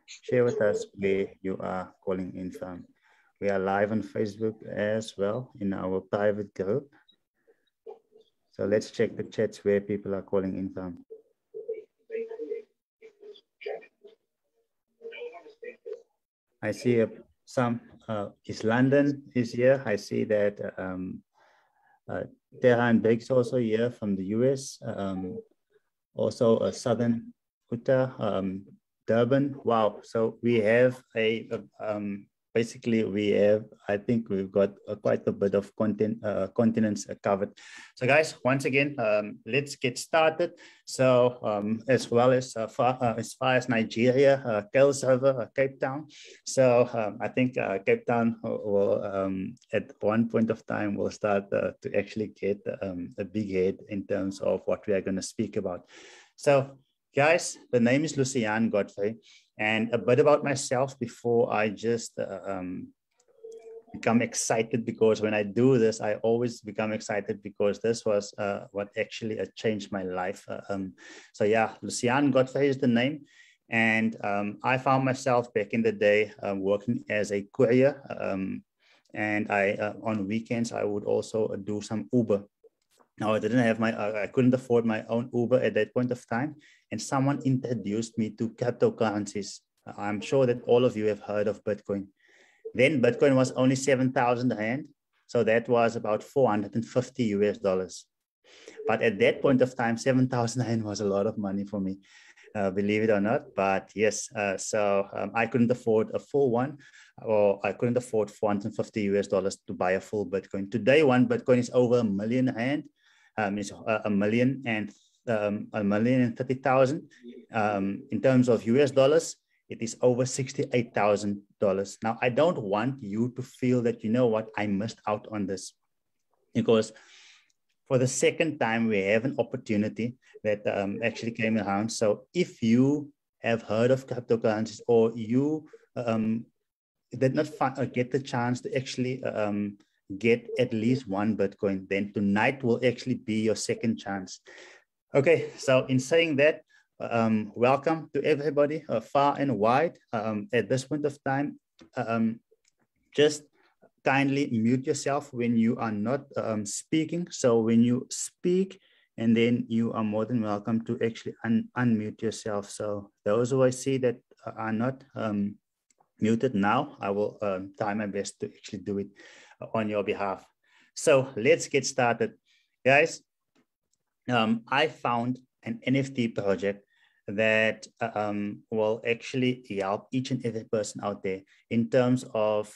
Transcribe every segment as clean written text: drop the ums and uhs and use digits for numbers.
share with us where you are calling in from. We are live on Facebook as well in our private group. So let's check the chats where people are calling in from. I see some, is London is here. I see that Tehran Biggs also here from the US. Also Southern Utah, Durban. Wow. So we have basically we have, I think we've got quite a bit of continents covered. So guys, once again, let's get started. So as well as far as Nigeria, Kels River, Cape Town. So I think Cape Town will at one point of time will start to actually get a big head in terms of what we are going to speak about. So guys, the name is Lucian Godfrey, and a bit about myself before I just become excited, because when I do this, I always become excited because this was what actually changed my life. So yeah, Lucian Godfrey is the name. And I found myself back in the day working as a courier. And on weekends, I would also do some Uber. Now, I didn't have I couldn't afford my own Uber at that point of time. And someone introduced me to cryptocurrencies. I'm sure that all of you have heard of Bitcoin. Then Bitcoin was only 7,000 Rand. So that was about $450 US. But at that point of time, 7,000 Rand was a lot of money for me, believe it or not. But yes, I couldn't afford a full one, or I couldn't afford $450 US to buy a full Bitcoin. Today, one Bitcoin is over $1 million Rand. It's $1,030,000. In terms of US dollars, it is over $68,000. Now, I don't want you to feel that, you know what, I missed out on this, because for the second time, we have an opportunity that actually came around. So if you have heard of cryptocurrencies, or you did not get the chance to actually get at least one Bitcoin, then tonight will actually be your second chance. Okay, so in saying that, welcome to everybody far and wide. At this point of time, just kindly mute yourself when you are not speaking. So when you speak, and then you are more than welcome to actually unmute yourself. So those who I see that are not muted now, I will try my best to actually do it on your behalf. So let's get started. Guys, I found an NFT project that will actually help each and every person out there in terms of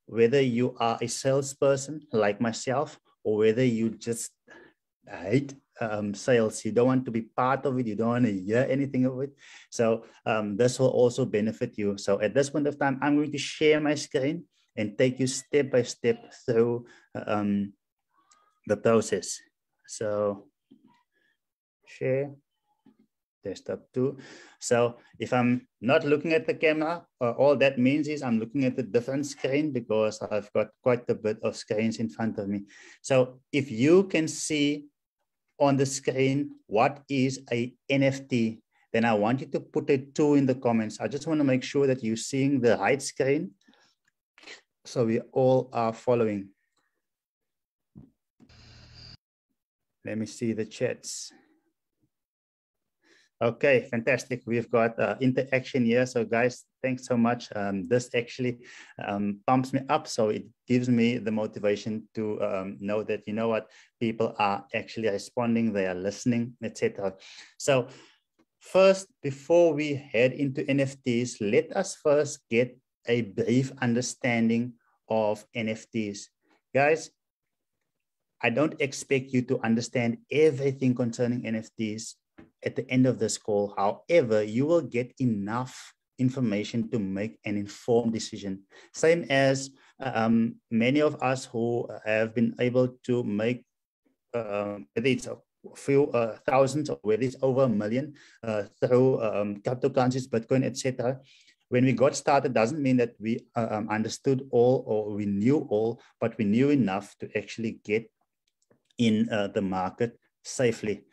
whether you are a salesperson like myself, or whether you just hate sales, you don't want to be part of it, you don't want to hear anything of it. So this will also benefit you. So at this point of time, I'm going to share my screen and take you step by step through the process. So share desktop 2. So if I'm not looking at the camera, all that means is I'm looking at a different screen, because I've got quite a bit of screens in front of me. So if you can see on the screen what is a NFT, then I want you to put a 2 in the comments. I just want to make sure that you're seeing the right screen, so we all are following. Let me see the chats. Okay, fantastic. We've got interaction here. So guys, thanks so much. This actually pumps me up. So it gives me the motivation to know that, you know what, people are actually responding, they are listening, etc. So first, before we head into NFTs, let us first get a brief understanding of NFTs. Guys, I don't expect you to understand everything concerning NFTs at the end of this call. However, you will get enough information to make an informed decision. Same as many of us who have been able to make, whether it's a few thousands, or whether it's over 1 million through cryptocurrencies, Bitcoin, etc. When we got started, doesn't mean that we understood all, or we knew all, but we knew enough to actually get in the market safely.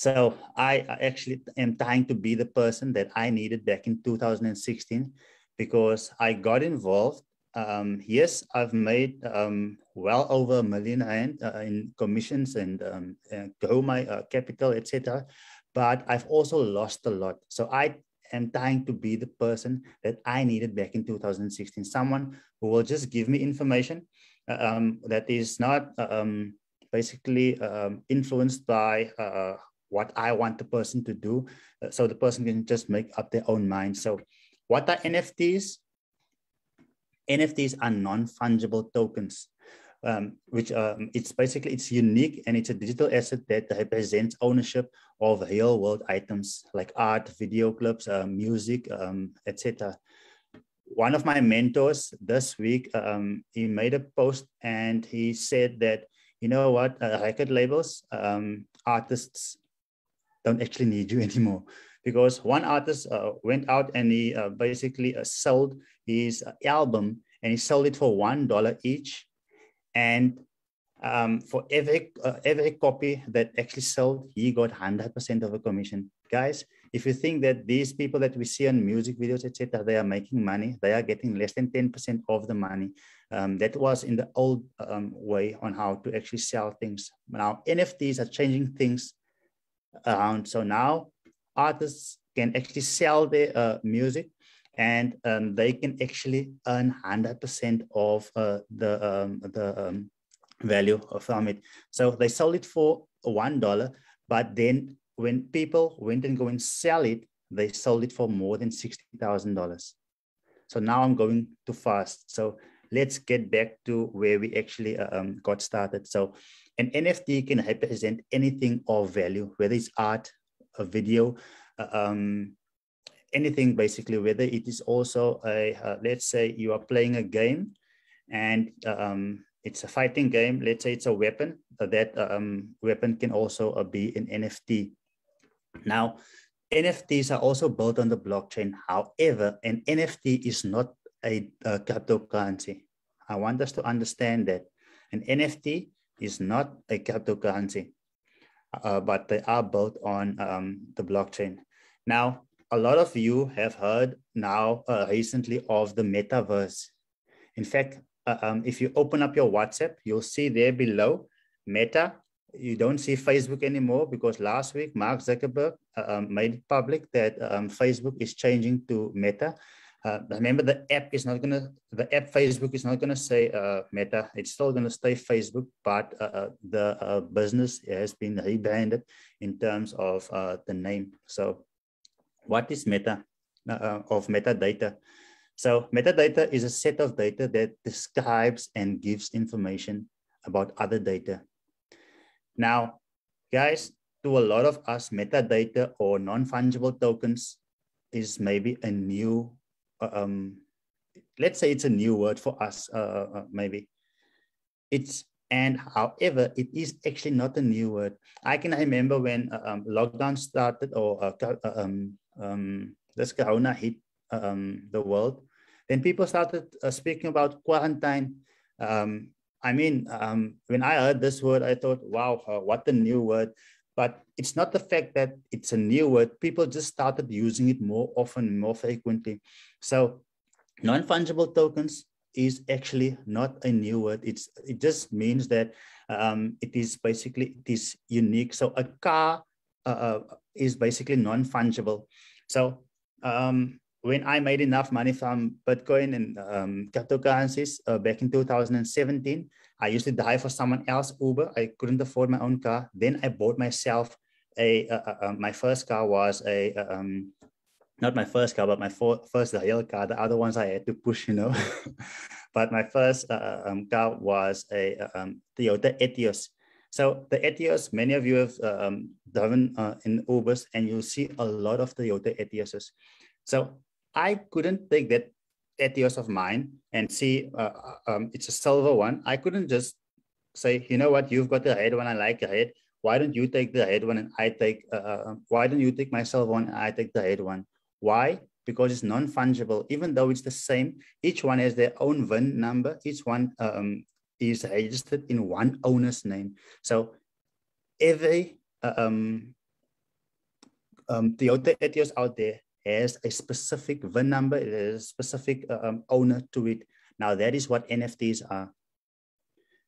So I actually am trying to be the person that I needed back in 2016 because I got involved. Yes, I've made well over R1 million in commissions and grow my capital, etc. But I've also lost a lot. So I am trying to be the person that I needed back in 2016. Someone who will just give me information that is not basically influenced by what I want the person to do. So the person can just make up their own mind. So what are NFTs? NFTs are non-fungible tokens, which it's unique and it's a digital asset that represents ownership of real world items like art, video clips, music, etc. One of my mentors this week, he made a post and he said that, you know what, record labels, artists don't actually need you anymore, because one artist went out and he basically sold his album and he sold it for $1 each. And for every copy that actually sold, he got 100% of a commission. Guys, if you think that these people that we see on music videos, etc., they are making money, they are getting less than 10% of the money. That was in the old way on how to actually sell things. Now, NFTs are changing things around. So now artists can actually sell their music and they can actually earn 100% of the value from it. So they sold it for $1, but then when people went and go and sell it, they sold it for more than $60,000. So now I'm going too fast. So let's get back to where we actually got started. So an NFT can represent anything of value, whether it's art, a video, anything basically, whether it is also let's say you are playing a game and it's a fighting game. Let's say it's a weapon. That weapon can also be an NFT. Now, NFTs are also built on the blockchain. However, an NFT is not a cryptocurrency. I want us to understand that an NFT is not a cryptocurrency, but they are built on the blockchain. Now, a lot of you have heard now recently of the metaverse. In fact, if you open up your WhatsApp, you'll see there below Meta. You don't see Facebook anymore because last week Mark Zuckerberg made it public that Facebook is changing to Meta. Remember, the app Facebook is not gonna say Meta. It's still gonna stay Facebook, but the business has been rebranded in terms of the name. So, what is Meta of metadata? So metadata is a set of data that describes and gives information about other data. Now, guys, to a lot of us, metadata or non-fungible tokens is maybe a new, let's say it's a new word for us, maybe. However, it is actually not a new word. I can remember when lockdown started or this corona hit the world, then people started speaking about quarantine. When I heard this word, I thought, wow, what a new word. But it's not the fact that it's a new word. People just started using it more often, more frequently. So non-fungible tokens is actually not a new word. It just means that it is unique. So a car is basically non-fungible. So when I made enough money from Bitcoin and cryptocurrencies back in 2017, I used to drive for someone else, Uber. I couldn't afford my own car. Then I bought myself my first car was not my first car, but my first real car. The other ones I had to push, But my first car was a Toyota Etios. So the Etios, many of you have driven in Ubers, and you'll see a lot of Toyota Etioses. So I couldn't take that Etios of mine and see it's a silver one. I couldn't just say, you know what, you've got the red one, I like the red. Why don't you take the red one and I take, why don't you take my silver one and I take the red one? Why? Because it's non-fungible. Even though it's the same, each one has their own VIN number. Each one is registered in one owner's name. So every Toyota Etios out there has a specific VIN number, it has a specific owner to it. Now that is what NFTs are.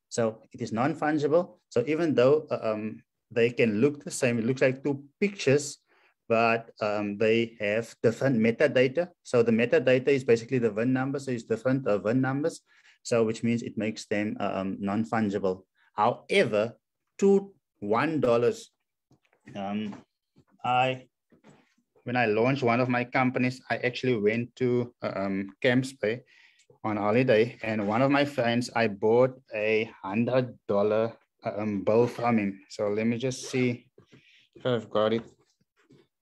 So it is non-fungible. So even though they can look the same, it looks like two pictures, but they have different metadata. So the metadata is basically the VIN number, so it's different VIN numbers. So which means it makes them non-fungible. However, to $1, when I launched one of my companies, I actually went to Camps Bay on holiday, and one of my friends, I bought a $100 bill from him. So let me just see if I've got it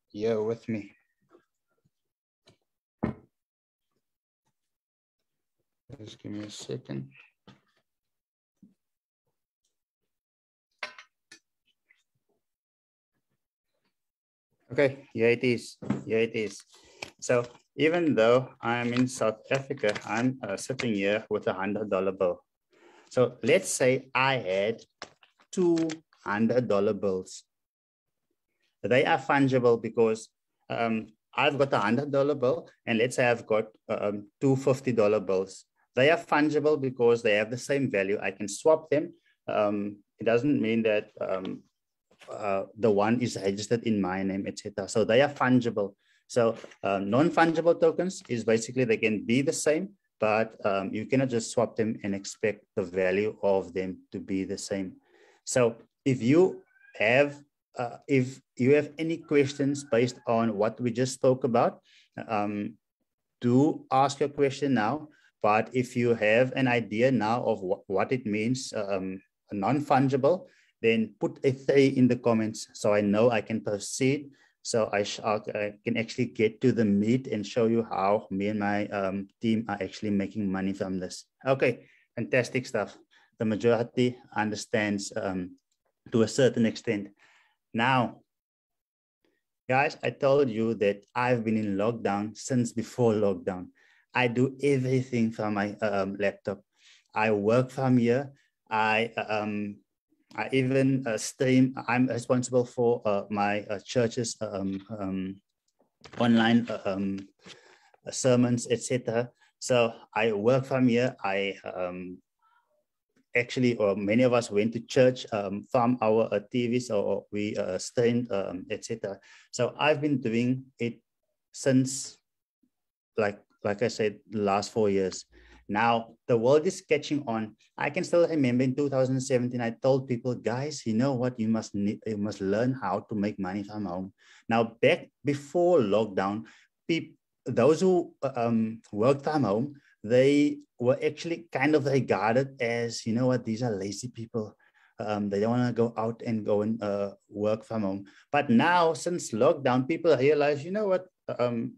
here with me. Just give me a second. Okay, here it is. Here it is. So even though I'm in South Africa, I'm sitting here with a $100 bill. So let's say I had $200 bills. They are fungible because I've got a $100 bill, and let's say I've got two $50 bills. They are fungible because they have the same value. I can swap them. It doesn't mean that the one is registered in my name, etc. So they are fungible. So non-fungible tokens is basically they can be the same, but you cannot just swap them and expect the value of them to be the same. So if you have any questions based on what we just spoke about, do ask your question now. But if you have an idea now of what it means, non-fungible, then put a 3 in the comments so I know I can proceed. So I can actually get to the meat and show you how me and my team are actually making money from this. Okay, fantastic stuff. The majority understands to a certain extent. Now, guys, I told you that I've been in lockdown since before lockdown. I do everything from my laptop. I work from here. I even stream. I'm responsible for my church's online sermons, etc. So I work from here. I actually, or many of us went to church from our TVs, or we streamed, etc. So I've been doing it since, like I said, the last 4 years. Now, the world is catching on. I can still remember in 2017, I told people, guys, you know what? You must learn how to make money from home. Now, back before lockdown, those who worked from home, they were actually kind of regarded as, you know what, these are lazy people. They don't want to go out and go and work from home. But now, since lockdown, people realize, you know what,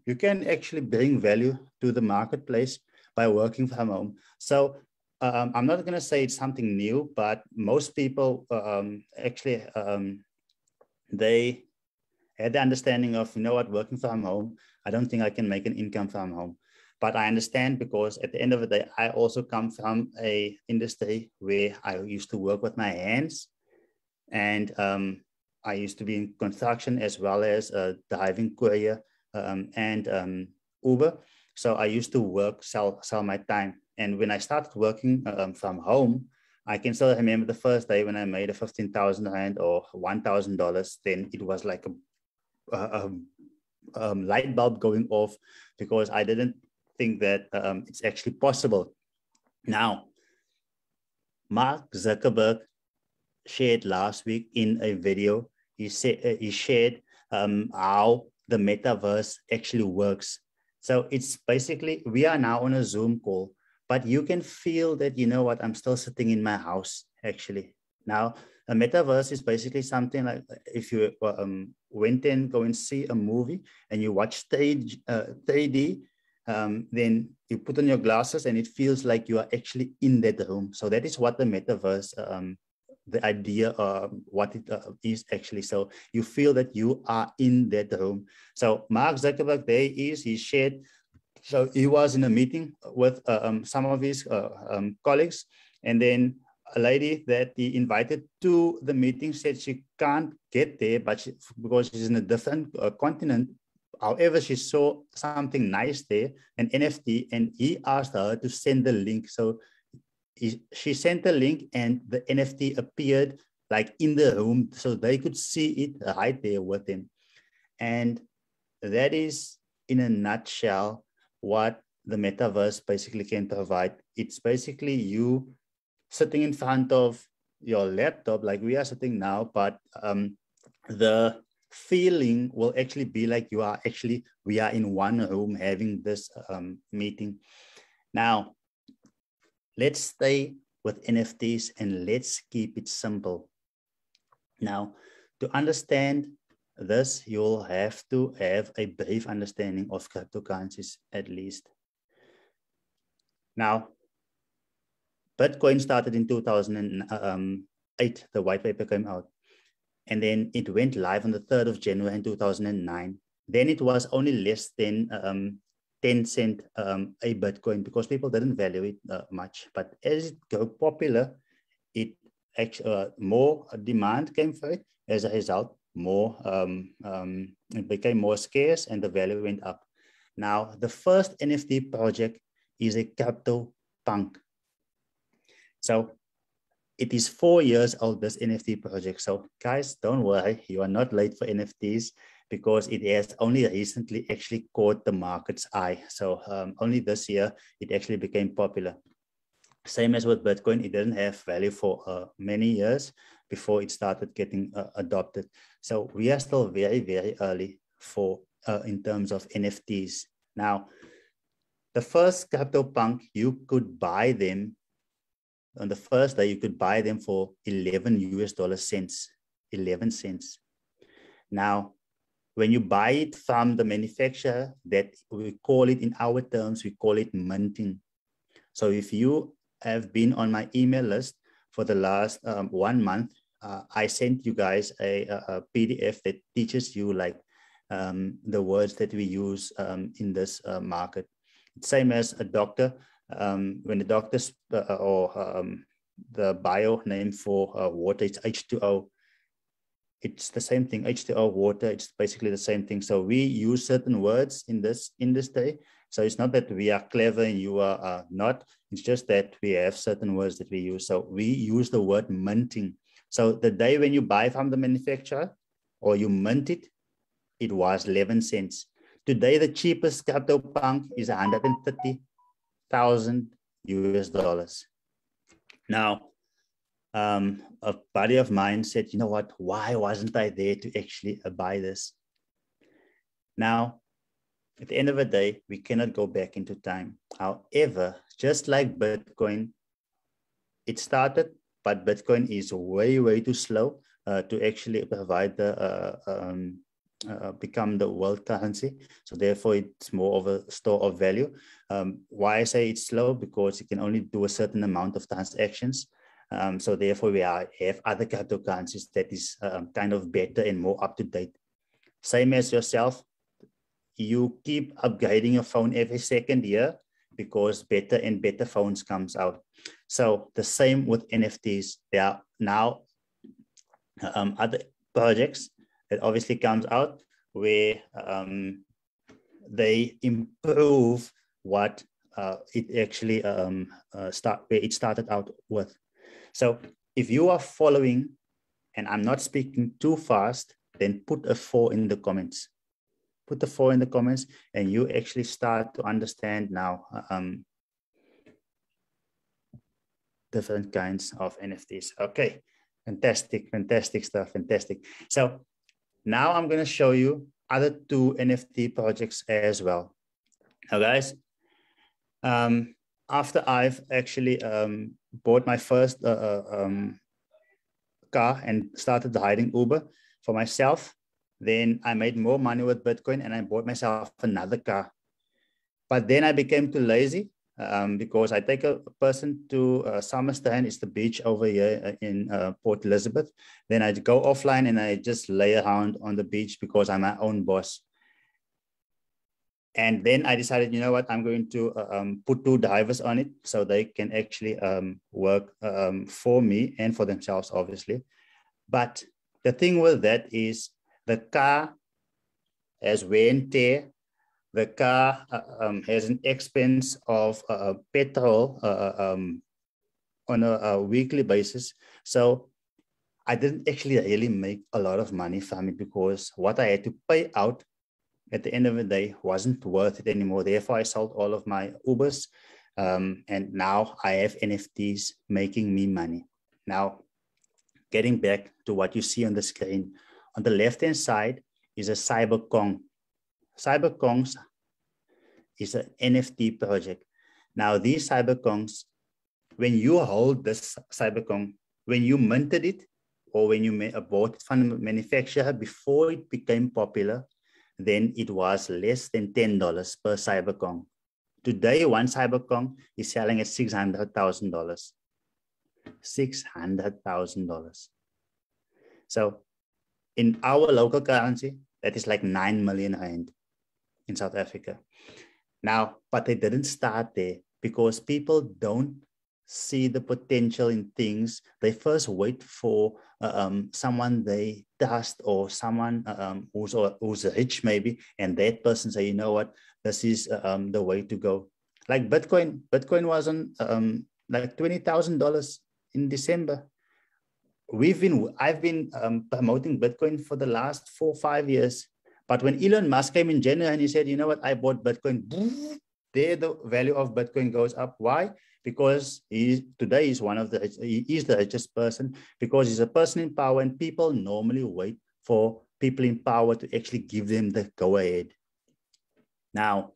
you can actually bring value to the marketplace by working from home. So I'm not going to say it's something new, but most people actually, they had the understanding of, you know what, working from home, I don't think I can make an income from home. But I understand, because at the end of the day, I also come from a industry where I used to work with my hands, and I used to be in construction as well as driving courier and Uber. So I used to work, sell my time. And when I started working from home, I can still remember the first day when I made a 15,000 Rand or $1,000. Then it was like a light bulb going off, because I didn't think that it's actually possible. Now, Mark Zuckerberg shared last week in a video, he shared how the metaverse actually works. So it's basically, we are now on a Zoom call, but you can feel that, you know what, I'm still sitting in my house, actually. Now, a metaverse is basically something like if you went and go and see a movie and you watch 3D, then you put on your glasses and it feels like you are actually in that room. So that is what the metaverse, the idea of what it is actually. So you feel that you are in that room. So Mark Zuckerberg, there he shared, so he was in a meeting with some of his colleagues, and then a lady that he invited to the meeting said she can't get there, but because she's in a different continent. However, she saw something nice there, an NFT, and he asked her to send the link. So she sent the link, and the NFT appeared like in the room, so they could see it right there with him. And that is, in a nutshell, what the metaverse basically can provide. It's basically you sitting in front of your laptop like we are sitting now, but the feeling will actually be like we are in one room having this meeting. Now, let's stay with NFTs and let's keep it simple. Now, to understand this, you'll have to have a brief understanding of cryptocurrencies at least. Now, Bitcoin started in 2008, the white paper came out. And then it went live on the 3rd of January in 2009. Then it was only less than 10 cent a Bitcoin because people didn't value it much. But as it got popular, it actually more demand came for it. As a result, it became more scarce and the value went up. Now, the first NFT project is a CryptoPunk. So it is 4 years old, this NFT project. So guys, don't worry, you are not late for NFTs because it has only recently actually caught the market's eye. So only this year, it actually became popular. Same as with Bitcoin, it didn't have value for many years before it started getting adopted. So we are still very, very early for in terms of NFTs. Now, the first CryptoPunk, you could buy them on the first day, you could buy them for 11 cents. Now, when you buy it from the manufacturer, that we call it in our terms, we call it minting. So if you have been on my email list for the last 1 month, I sent you guys a PDF that teaches you like the words that we use in this market. Same as a doctor. When the doctors the bio name for water, it's H2O. It's the same thing, H2O, water, it's basically the same thing. So we use certain words in this industry. So it's not that we are clever and you are not, it's just that we have certain words that we use. So we use the word minting. So the day when you buy from the manufacturer or you mint it, it was 11 cents. Today, the cheapest CryptoPunk is $130,000. Now, a buddy of mine said, you know what, why wasn't I there to actually buy this? Now, at the end of the day, we cannot go back into time. However, just like Bitcoin, it started, but Bitcoin is way, way too slow to actually provide the become the world currency. So therefore, it's more of a store of value. Why I say it's slow? Because it can only do a certain amount of transactions. So therefore, we have other cryptocurrencies that is kind of better and more up to date. Same as yourself, you keep upgrading your phone every second year because better and better phones comes out. So the same with NFTs. There are now other projects that obviously comes out where they improve what it actually where it started out with. So if you are following, and I'm not speaking too fast, then put a 4 in the comments. Put the 4 in the comments, and you actually start to understand now different kinds of NFTs. Okay, fantastic, fantastic stuff, fantastic. So now I'm going to show you other 2 NFT projects as well. Now, guys, after I've actually bought my first car and started riding Uber for myself, then I made more money with Bitcoin and I bought myself another car. But then I became too lazy because I take a person to Summerstrand, it's the beach over here in Port Elizabeth. Then I go offline and I just lay around on the beach because I'm my own boss. And then I decided, you know what, I'm going to put two divers on it so they can actually work for me and for themselves, obviously. But the thing with that is the car has wear and tear. The car has an expense of petrol on a weekly basis. So I didn't actually really make a lot of money from it because what I had to pay out at the end of the day wasn't worth it anymore. Therefore, I sold all of my Ubers, and now I have NFTs making me money. Now, getting back to what you see on the screen, on the left-hand side is a CyberKong. CyberKongs is an NFT project. Now, these CyberKongs, when you hold this CyberKong, when you minted it, or when you bought it from the manufacturer before it became popular, then it was less than $10 per CyberKong. Today, one CyberKong is selling at $600,000. $600,000. So in our local currency, that is like 9 million rand in South Africa. Now, but they didn't start there because people don't see the potential in things. They first wait for someone they trust or someone who's rich maybe, and that person say, you know what, this is the way to go. Like Bitcoin. Bitcoin was on like $20,000 in December. I've been promoting Bitcoin for the last 4 or 5 years. But when Elon Musk came in January and he said, you know what, I bought Bitcoin, there the value of Bitcoin goes up. Why? Because today is he is the richest person because he's a person in power, and people normally wait for people in power to actually give them the go ahead. Now,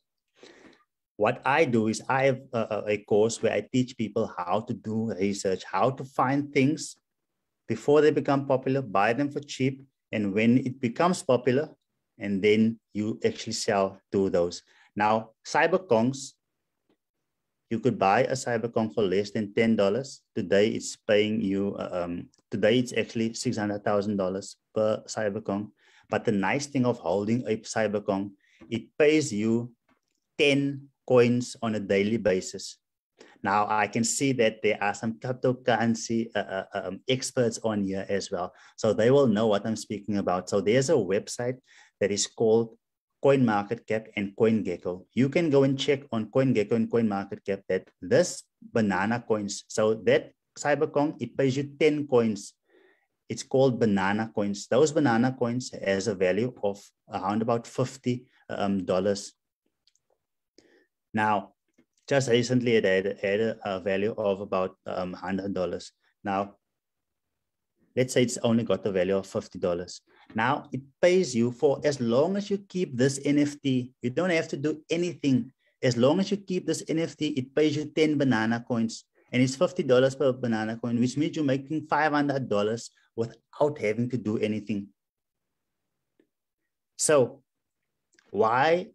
what I do is I have a course where I teach people how to do research, how to find things before they become popular, buy them for cheap, and when it becomes popular, and then you actually sell to those. Now, CyberKongs, you could buy a CyberKong for less than $10. Today, it's paying you, today it's actually $600,000 per CyberKong. But the nice thing of holding a CyberKong, it pays you 10 coins on a daily basis. Now, I can see that there are some cryptocurrency experts on here as well. So they will know what I'm speaking about. So there's a website that is called CoinMarketCap and CoinGecko. You can go and check on CoinGecko and CoinMarketCap that this banana coins, so that CyberKong, it pays you 10 coins. It's called banana coins. Those banana coins has a value of around about $50. Now, just recently it had a value of about $100. Now, let's say it's only got a value of $50. Now it pays you for as long as you keep this NFT. You don't have to do anything. As long as you keep this NFT, it pays you 10 banana coins, and it's $50 per banana coin, which means you're making $500 without having to do anything. So why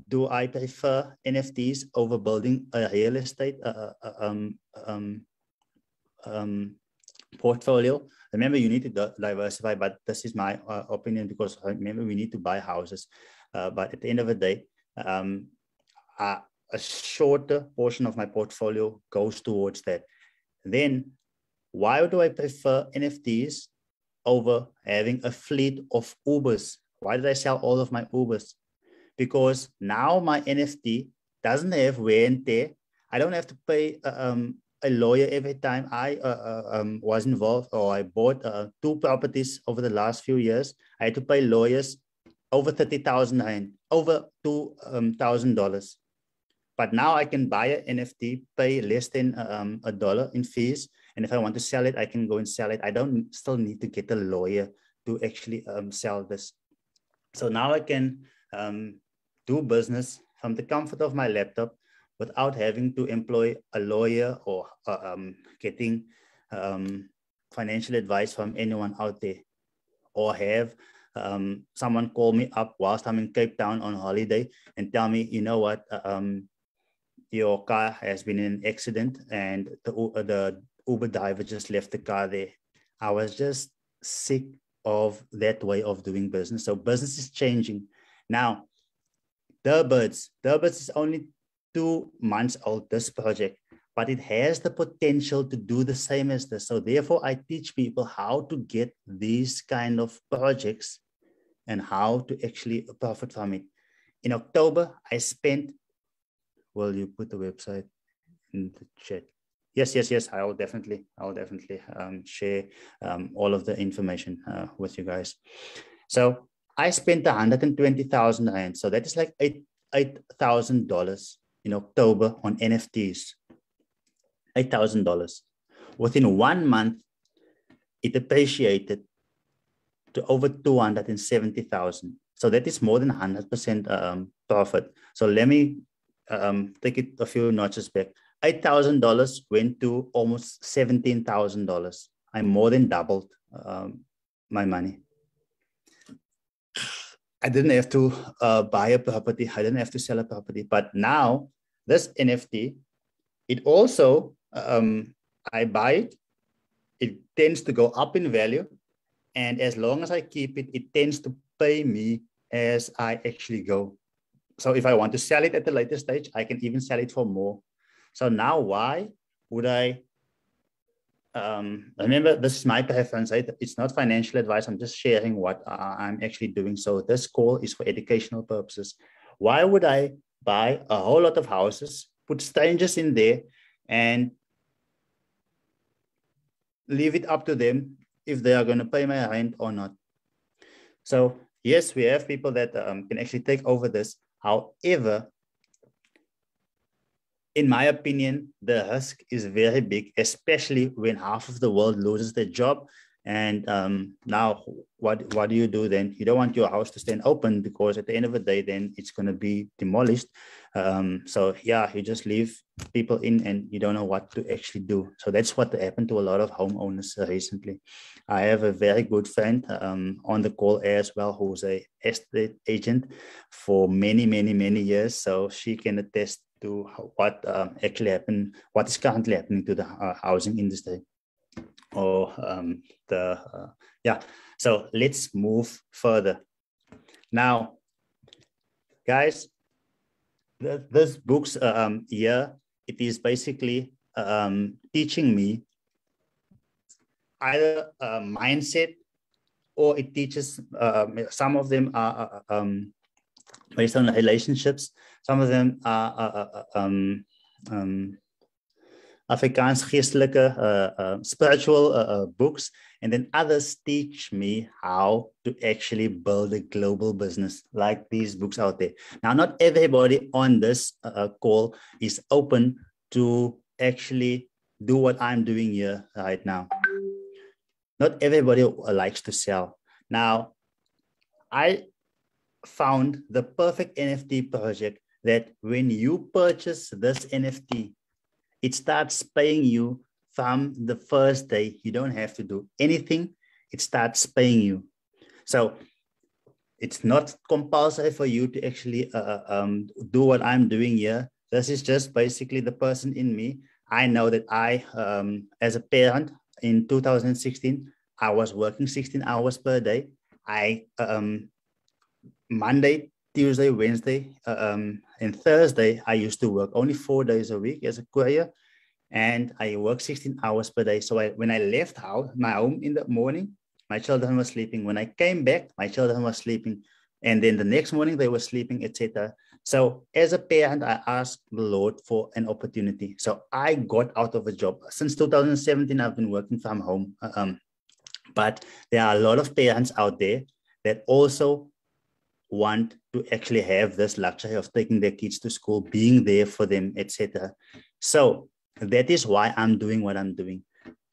do I prefer NFTs over building a real estate portfolio? Remember, you need to diversify, but this is my opinion because remember, we need to buy houses. But at the end of the day, a shorter portion of my portfolio goes towards that. Then, why do I prefer NFTs over having a fleet of Ubers? Why did I sell all of my Ubers? Because now my NFT doesn't have wear and tear. I don't have to pay a lawyer every time I was involved, or I bought 2 properties over the last few years. I had to pay lawyers over 30,000 rand, over $2,000. But now I can buy an NFT, pay less than $1 in fees, and if I want to sell it, I can go and sell it. I don't still need to get a lawyer to actually sell this. So now I can do business from the comfort of my laptop without having to employ a lawyer or getting financial advice from anyone out there, or have someone call me up whilst I'm in Cape Town on holiday and tell me, you know what, your car has been in an accident and the Uber driver just left the car there. I was just sick of that way of doing business. So business is changing. Now, The Birds is only 2 months old, this project, but it has the potential to do the same as this. So therefore, I teach people how to get these kind of projects and how to actually profit from it. In October, I spent, will you put the website in the chat? Yes. I will definitely share all of the information with you guys. So I spent 120,000 rand. So that is like $8,000 in October on NFTs. $8,000. Within 1 month, it appreciated to over 270,000. So that is more than 100% profit. So let me take it a few notches back. $8,000 went to almost $17,000. I more than doubled my money. I didn't have to buy a property. I didn't have to sell a property. But now this NFT, it also, I buy it. It tends to go up in value. And as long as I keep it, it tends to pay me as I actually go. So if I want to sell it at a later stage, I can even sell it for more. So now why would I, remember, this is my preference. It's not financial advice. I'm just sharing what I'm actually doing. So this call is for educational purposes. Why would I buy a whole lot of houses, put strangers in there, and leave it up to them if they are going to pay my rent or not? So yes, we have people that can actually take over this. However, in my opinion, the risk is very big, especially when half of the world loses their job. And now what do you do then? You don't want your house to stand open, because at the end of the day, then it's going to be demolished. So yeah, you just leave people in and you don't know what to actually do. So that's what happened to a lot of homeowners recently. I have a very good friend on the call as well, who's a estate agent for many years. So she can attest to what actually happened, what is currently happening to the housing industry. Or yeah. So let's move further. Now, guys, this book's here, it is basically teaching me either a mindset, or it teaches, some of them are based on relationships. Some of them are Afrikaans geestelike, spiritual books. And then others teach me how to actually build a global business, like these books out there. Now, not everybody on this call is open to actually do what I'm doing here right now. Not everybody likes to sell. Now, I found the perfect NFT project that when you purchase this NFT, it starts paying you from the first day. You don't have to do anything. It starts paying you. So it's not compulsory for you to actually do what I'm doing here. This is just basically the person in me. I know that I, as a parent in 2016, I was working 16 hours per day. I, Monday, Tuesday, Wednesday, and Thursday, I used to work only 4 days a week as a courier, and I worked 16 hours per day. So when I left my home in the morning, my children were sleeping. When I came back, my children were sleeping. And then the next morning they were sleeping, etc. So as a parent, I asked the Lord for an opportunity. So I got out of a job. Since 2017, I've been working from home. But there are a lot of parents out there that also want to actually have this luxury of taking their kids to school, being there for them, etc. So that is why I'm doing what I'm doing.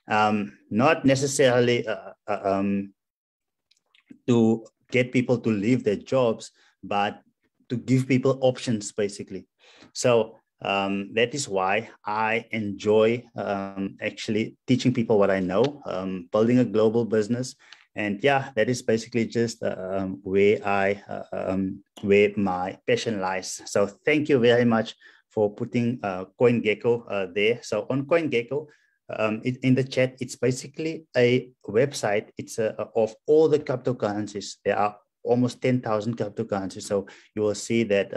Not necessarily to get people to leave their jobs, but to give people options, basically. So that is why I enjoy actually teaching people what I know, building a global business. And yeah, that is basically just where my passion lies. So thank you very much for putting CoinGecko there. So on CoinGecko, in the chat, it's basically a website. It's of all the cryptocurrencies. There are almost 10,000 cryptocurrencies. So you will see that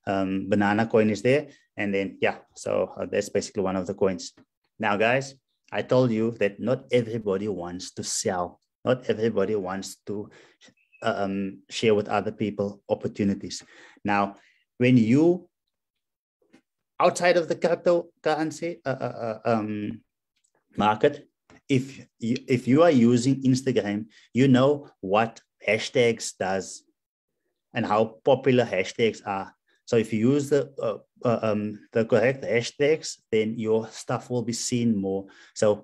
banana coin is there. And then, yeah, so that's basically one of the coins. Now, guys, I told you that not everybody wants to sell. Not everybody wants to share with other people opportunities. Now, when you outside of the cryptocurrency market, if you are using Instagram, you know what hashtags does and how popular hashtags are. So if you use the correct hashtags, then your stuff will be seen more. So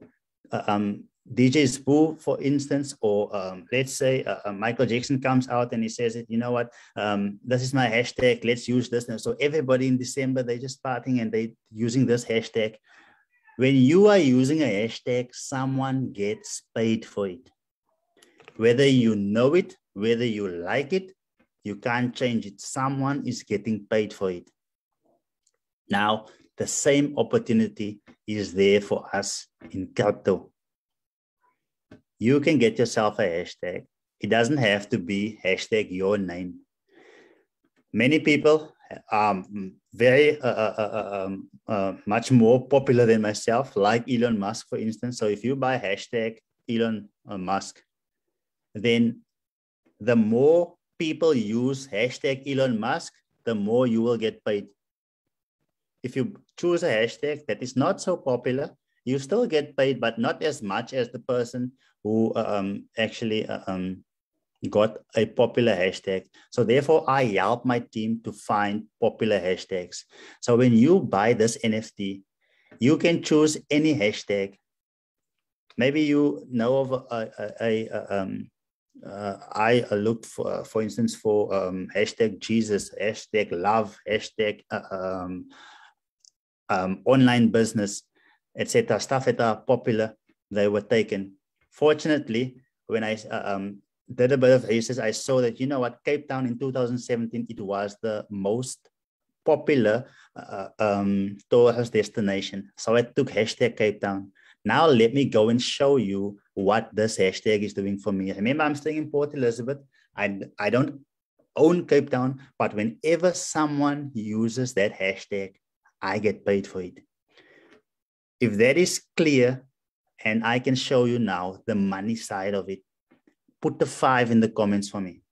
DJ Spoo, for instance, or let's say Michael Jackson comes out and he says it, you know what, this is my hashtag, let's use this. And so everybody in December, they're just partying and they're using this hashtag. When you are using a hashtag, someone gets paid for it. Whether you know it, whether you like it, you can't change it. Someone is getting paid for it. Now, the same opportunity is there for us in crypto. You can get yourself a hashtag. It doesn't have to be hashtag your name. Many people are very much more popular than myself, like Elon Musk, for instance. So if you buy hashtag Elon Musk, then the more people use hashtag Elon Musk, the more you will get paid. If you choose a hashtag that is not so popular, you still get paid, but not as much as the person who actually got a popular hashtag. So therefore, I help my team to find popular hashtags. So when you buy this NFT, you can choose any hashtag. Maybe you know of I looked for instance, for hashtag Jesus, hashtag love, hashtag online business, etc. Stuff that are popular, they were taken. Fortunately, when I did a bit of research, I saw that, you know what, Cape Town in 2017, it was the most popular tourist destination. So I took hashtag Cape Town. Now let me go and show you what this hashtag is doing for me. Remember, I'm staying in Port Elizabeth. I don't own Cape Town, but whenever someone uses that hashtag, I get paid for it. If that is clear, and I can show you now the money side of it, put the 5 in the comments for me.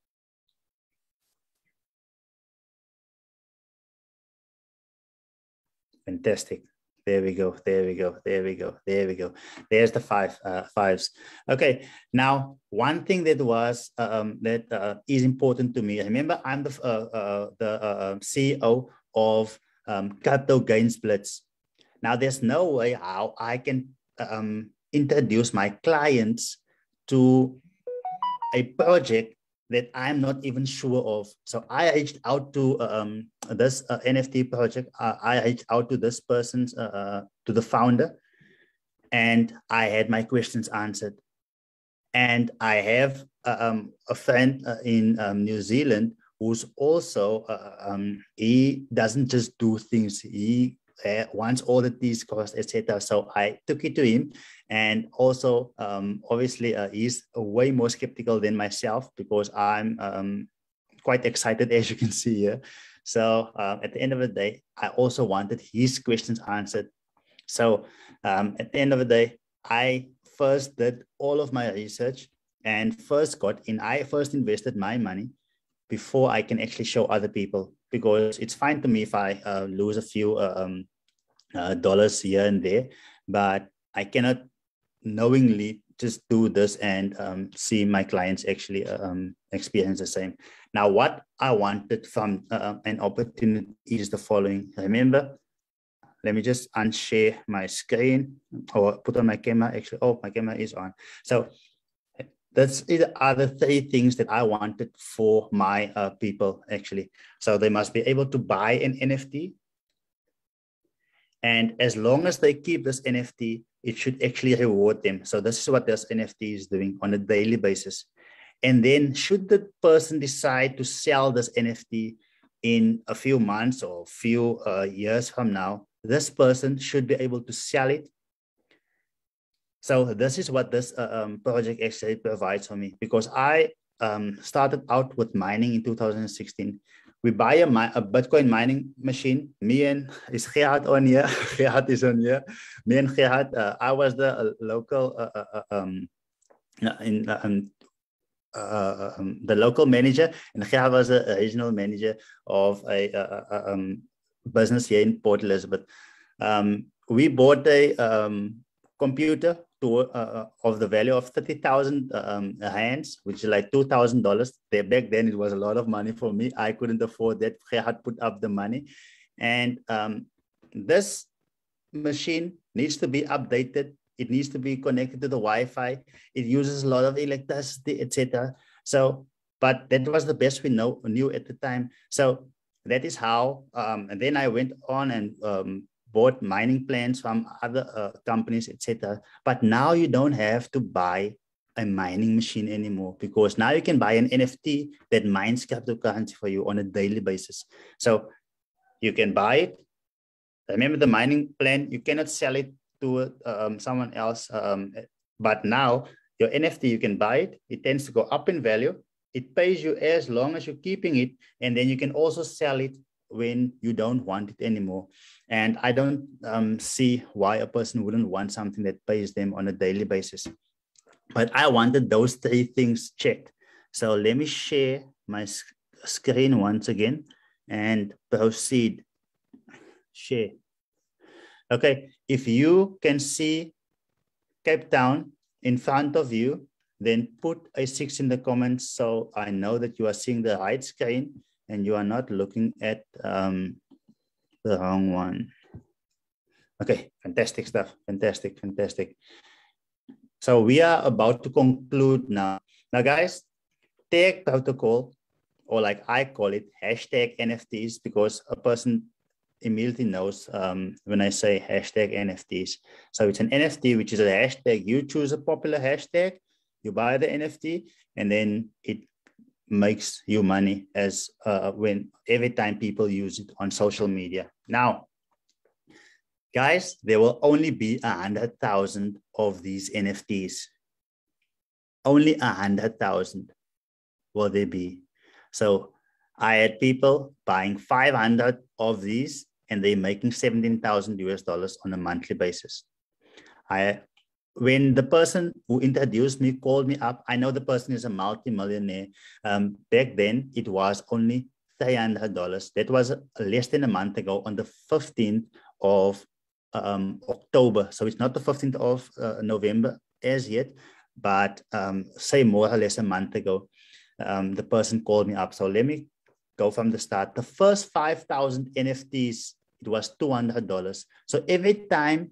Fantastic. There we go. There we go. There we go. There we go. There's the fives. Okay. Now, one thing that was is important to me. Remember, I'm the CEO of Crypto Gain Splits. Now, there's no way how I can introduce my clients to a project that I'm not even sure of. So I reached out to this NFT project. I reached out to this person's, to the founder, and I had my questions answered. And I have a friend in New Zealand who's also, he doesn't just do things. He wants audit costs, etc. So I took it to him, and also obviously he's way more skeptical than myself because I'm quite excited, as you can see here. So at the end of the day, I also wanted his questions answered. So at the end of the day, I first did all of my research and first got in. I first invested my money before I can actually show other people, because it's fine to me if I lose a few dollars here and there, but I cannot knowingly just do this and see my clients actually experience the same. Now, what I wanted from an opportunity is the following. Remember, let me just unshare my screen or put on my camera. Actually, oh, my camera is on. So that's the other 3 things that I wanted for my people, actually. So they must be able to buy an NFT. And as long as they keep this NFT, it should actually reward them. So this is what this NFT is doing on a daily basis. And then should the person decide to sell this NFT in a few months or a few years from now, this person should be able to sell it. So this is what this project actually provides for me, because I started out with mining in 2016. We buy a Bitcoin mining machine. Me and is Gerhard on here. Gerhard is on here. Me and Gerhard. I was the local the local manager, and Gerhard was a regional manager of a business here in Port Elizabeth. We bought a computer of the value of 30,000 rands, which is like $2,000. Back then, it was a lot of money for me. I couldn't afford that. I had put up the money. And this machine needs to be updated. It needs to be connected to the Wi-Fi. It uses a lot of electricity, etc. So, but that was the best we knew at the time. So that is how, and then I went on and bought mining plans from other companies, etc. But now you don't have to buy a mining machine anymore, because now you can buy an NFT that mines cryptocurrency for you on a daily basis. So you can buy it. Remember the mining plan, you cannot sell it to someone else. But now your NFT, you can buy it. It tends to go up in value. It pays you as long as you're keeping it. And then you can also sell it when you don't want it anymore. And I don't see why a person wouldn't want something that pays them on a daily basis. But I wanted those three things checked. So let me share my screen once again and proceed. Share. Okay, if you can see Cape Town in front of you, then put a 6 in the comments so I know that you are seeing the right screen and you are not looking at the wrong one. Okay, fantastic stuff. Fantastic, fantastic. So we are about to conclude now. Now, guys, tag protocol, or like I call it, hashtag NFTs, because a person immediately knows when I say hashtag NFTs. So it's an NFT, which is a hashtag. You choose a popular hashtag, you buy the NFT, and then it makes you money as when every time people use it on social media. Now, guys, there will only be 100,000 of these NFTs. Only 100,000 will there be. So I had people buying 500 of these, and they're making $17,000 on a monthly basis. When the person who introduced me called me up, I know the person is a multi-millionaire. Back then, it was only $300. That was less than a month ago, on the 15th of October. So it's not the 15th of November as yet, but say more or less a month ago, the person called me up. So let me go from the start. The first 5,000 NFTs, it was $200. So every time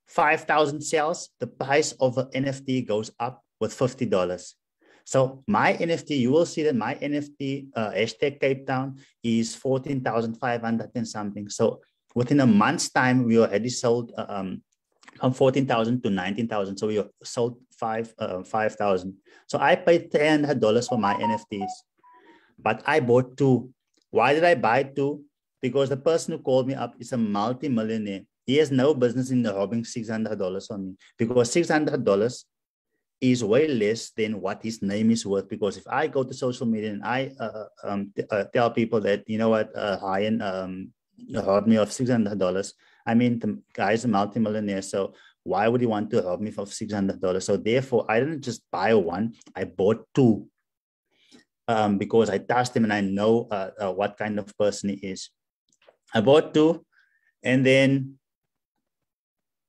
5,000 sells, the price of an NFT goes up with $50. So my NFT, you will see that my NFT hashtag Cape Town is 14,500 and something. So within a month's time, we already sold from 14,000 to 19,000. So we sold 5,000. So I paid $300 for my NFTs, but I bought two. Why did I buy two? Because the person who called me up is a multi-millionaire. He has no business in robbing $600 on me, because $600 is way less than what his name is worth. Because if I go to social media and I tell people that, you know what, Ryan robbed me of $600, I mean, the guy's a multi-millionaire, so why would he want to rob me for $600? So therefore, I didn't just buy one, I bought two, because I trust him and I know what kind of person he is. I bought two, and then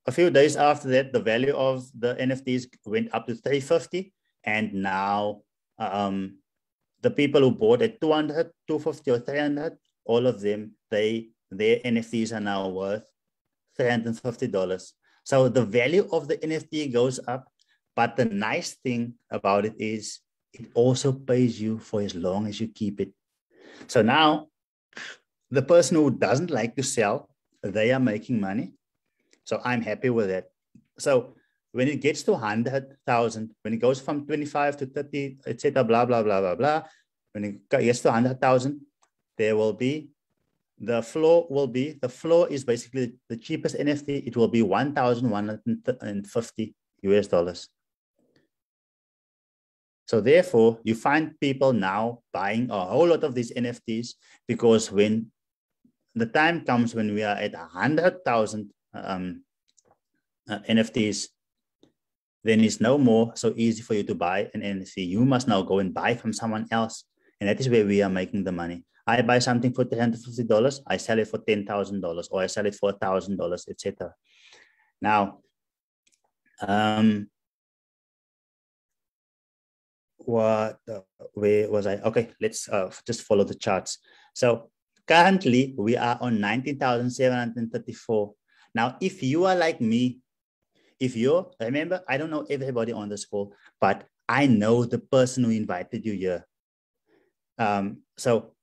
a few days after that, the value of the NFTs went up to $350, and now the people who bought at $200, $250, or $300, all of them, their NFTs are now worth $350. So the value of the NFT goes up, but the nice thing about it is it also pays you for as long as you keep it. So now the person who doesn't like to sell, they are making money. So I'm happy with that. So when it gets to 100,000, when it goes from 25 to 30, etc., blah, blah, blah, blah, blah, when it gets to 100,000, there will be, the floor is basically the cheapest NFT. It will be $1,150. So therefore, you find people now buying a whole lot of these NFTs, because when the time comes when we are at 100,000 NFTs, then it's no more so easy for you to buy an NFT. You must now go and buy from someone else. And that is where we are making the money. I buy something for $350, I sell it for $10,000, or I sell it for $1,000, etc. Now, where was I? Okay, let's just follow the charts. So currently we are on 19,734. Now, if you are like me, remember, I don't know everybody on this call, but I know the person who invited you here. So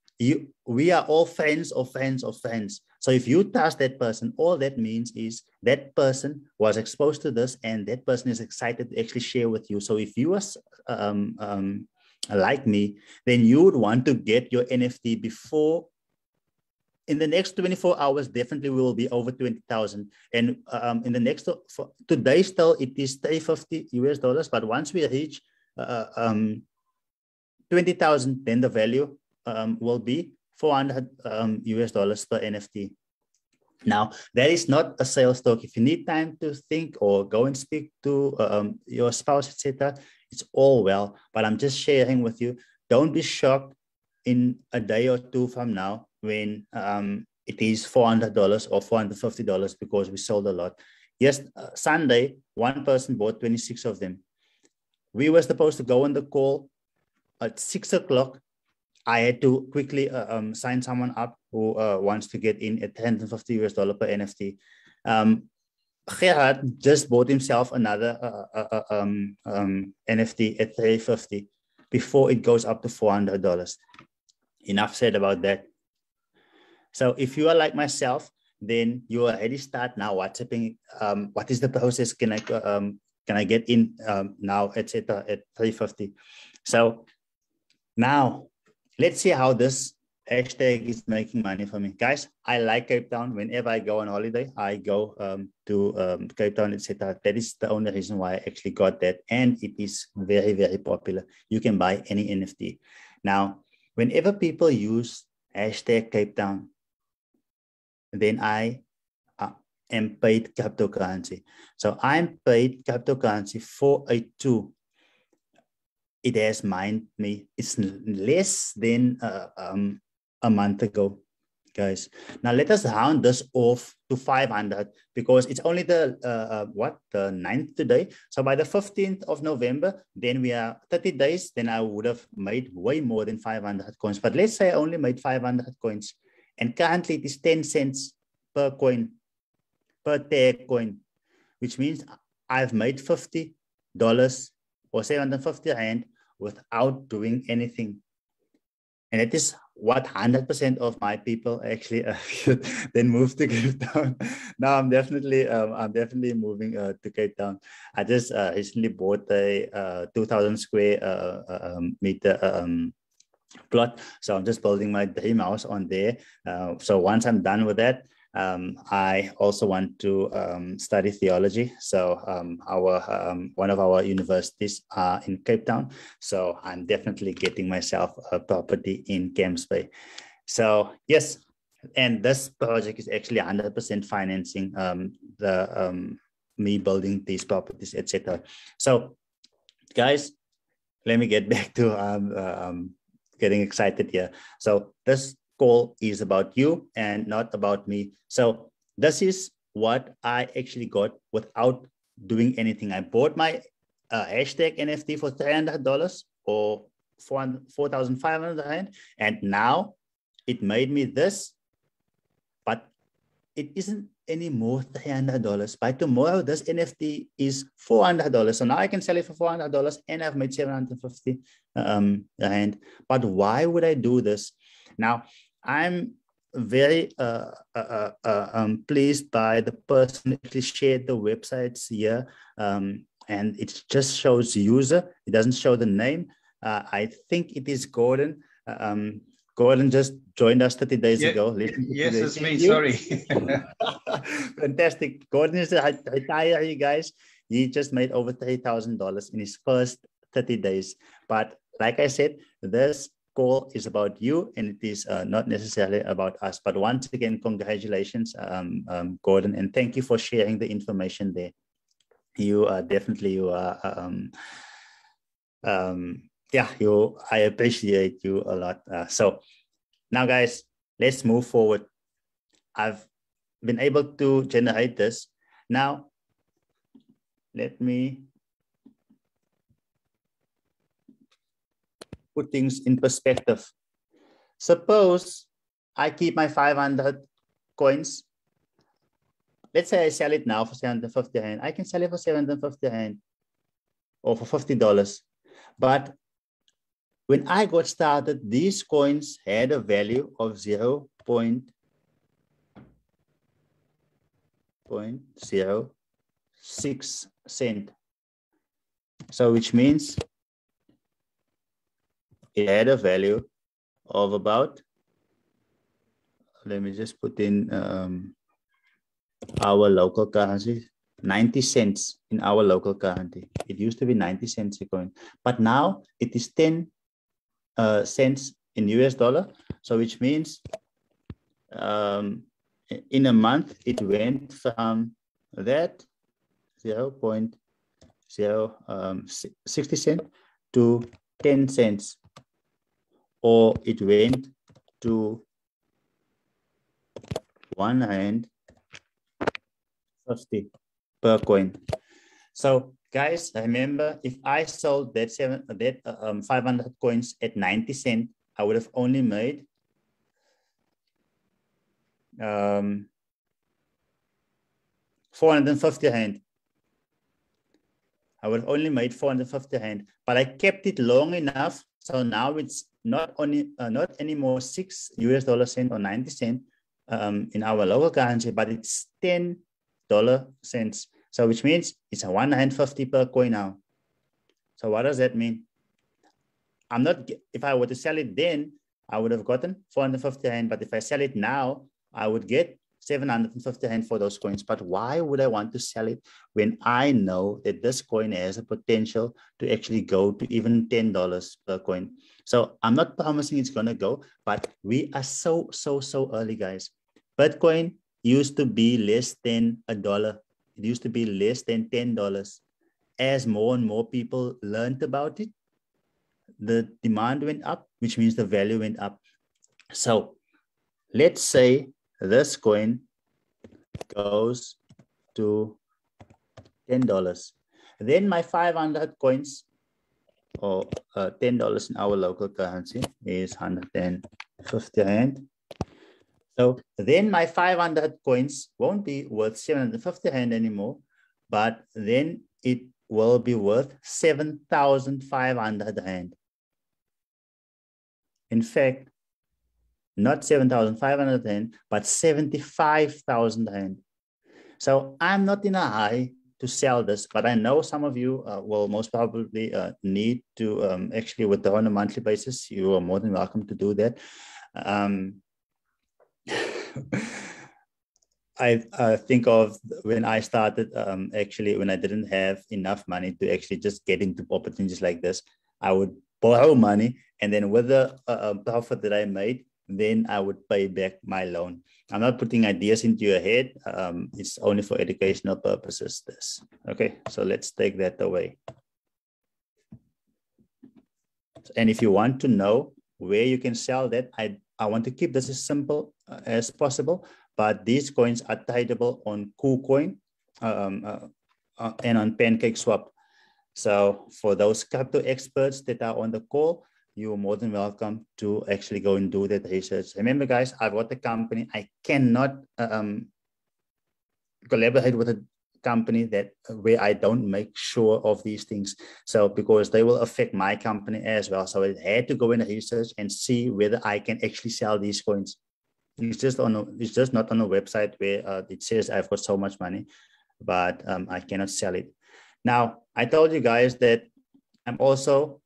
we are all friends of friends of friends. So if you trust that person, all that means is that person was exposed to this, and that person is excited to actually share with you. So if you are like me, then you would want to get your NFT before. In the next 24 hours, definitely we will be over 20,000. And in the next, today still, it is $350, but once we reach 20,000, then the value will be $400 per NFT. Now, that is not a sales talk. If you need time to think or go and speak to your spouse, etc., it's all well. But I'm just sharing with you. Don't be shocked in a day or two from now when it is $400 or $450 because we sold a lot. Yes, Sunday, one person bought 26 of them. We were supposed to go on the call at 6 o'clock. I had to quickly sign someone up who wants to get in at $150 per NFT. Gerhard just bought himself another NFT at $350 before it goes up to $400. Enough said about that. So if you are like myself, then you already start now WhatsApping. What is the process? Can I get in now, etc. at $350? So now let's see how this hashtag is making money for me, guys. I like Cape Town. Whenever I go on holiday, I go to Cape Town, etc. That is the only reason why I actually got that, and it is very, very popular. You can buy any NFT now. Whenever people use hashtag Cape Town, then I am paid cryptocurrency. So I'm paid cryptocurrency 482. It has mined me. It's less than a month ago, guys. Now let us round this off to 500 because it's only the the 9th today. So by the 15th of November, then we are 30 days. Then I would have made way more than 500 coins. But let's say I only made 500 coins, and currently it is 10 cents per coin, per tag coin, which means I've made $50 or 750 Rand without doing anything. And it is what 100% of my people actually then move to Cape Town. Now I'm definitely moving to Cape Town. I just recently bought a 2,000 square meter plot. So I'm just building my dream house on there. So once I'm done with that, I also want to study theology. So one of our universities are in Cape Town. So I'm definitely getting myself a property in Camps Bay. So yes, and this project is actually 100% financing me building these properties, etc. So guys, let me get back to getting excited here. So this call is about you and not about me. So this is what I actually got without doing anything. I bought my hashtag NFT for $300 or 4,500 Rand, and now it made me this, but it isn't anymore $300. By tomorrow, this NFT is $400. So now I can sell it for $400 and I've made 750 Rand. But why would I do this? Now, I'm very pleased by the person who actually shared the websites here, and it just shows user. It doesn't show the name. I think it is Gordon. Gordon just joined us 30 days ago. Yes, it's me. Sorry. Fantastic. Gordon is a retiree, guys. He just made over $3,000 in his first 30 days. But like I said, this call is about you, and it is not necessarily about us. But once again, congratulations, Gordon, and thank you for sharing the information there. You are definitely, yeah, I appreciate you a lot. So now, guys, let's move forward. I've been able to generate this. Now, let me put things in perspective. Suppose I keep my 500 coins. Let's say I sell it now for 750 Rand. I can sell it for 750 Rand or for $50. But when I got started, these coins had a value of 0.06 cent. So which means it had a value of about, let me just put in our local currency, 90 cents in our local currency. It used to be 90 cents a coin, but now it is 10 cents in US dollar. So which means in a month, it went from that 0.060 cent to 10 cents, or it went to R1.50 per coin. So guys, remember, if I sold that 500 coins at 90 cents, I would have only made 450 Rand. I would have only made 450 Rand, but I kept it long enough. So now it's not anymore $6 or 90 cents in our local currency, but it's $10 cents. So which means it's a R1.50 per coin now. So what does that mean? If I were to sell it then, I would have gotten 450 Rand, but if I sell it now, I would get 750 Rand for those coins. But why would I want to sell it when I know that this coin has a potential to actually go to even $10 per coin? So I'm not promising it's going to go, but we are so early, guys. Bitcoin used to be less than $1. It used to be less than $10. As more and more people learned about it, the demand went up, which means the value went up. So let's say this coin goes to $10. Then my 500 coins, or $10 in our local currency, is 150 Rand. So then my 500 coins won't be worth 750 Rand anymore, but then it will be worth 7,500 Rand. In fact, not 7,500 Rand, but 75,000 Rand. So I'm not in a hurry to sell this, but I know some of you will most probably need to actually withdraw on a monthly basis. You are more than welcome to do that. I think of when I started, actually, when I didn't have enough money to actually just get into opportunities like this, I would borrow money, and then with the profit that I made, then I would pay back my loan. I'm not putting ideas into your head. It's only for educational purposes, this. Okay, so let's take that away. And if you want to know where you can sell that, I want to keep this as simple as possible, but these coins are tradable on KuCoin and on PancakeSwap. So for those crypto experts that are on the call, you're more than welcome to actually go and do that research. Remember, guys, I've got a company. I cannot collaborate with a company where I don't make sure of these things. So because they will affect my company as well. So I had to go in research and see whether I can actually sell these coins. It's just not on a website where it says I've got so much money, but I cannot sell it. Now, I told you guys that I'm also,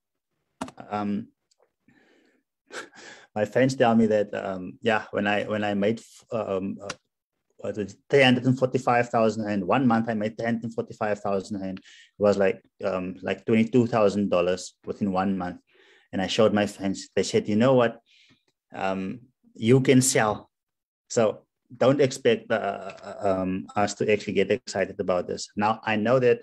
my friends tell me that, yeah, when I made 345,000, and 1 month I made 345,000, and it was like $22,000 within 1 month. And I showed my friends. They said, you know what, you can sell. So don't expect us to actually get excited about this. Now I know that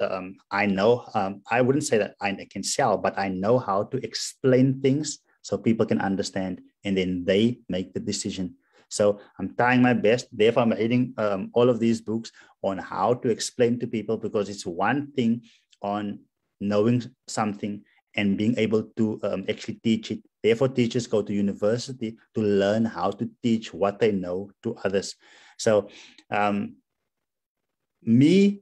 I wouldn't say that I can sell, but I know how to explain things so people can understand, and then they make the decision. So I'm trying my best. Therefore, I'm reading all of these books on how to explain to people, because it's one thing on knowing something and being able to actually teach it. Therefore, teachers go to university to learn how to teach what they know to others. So me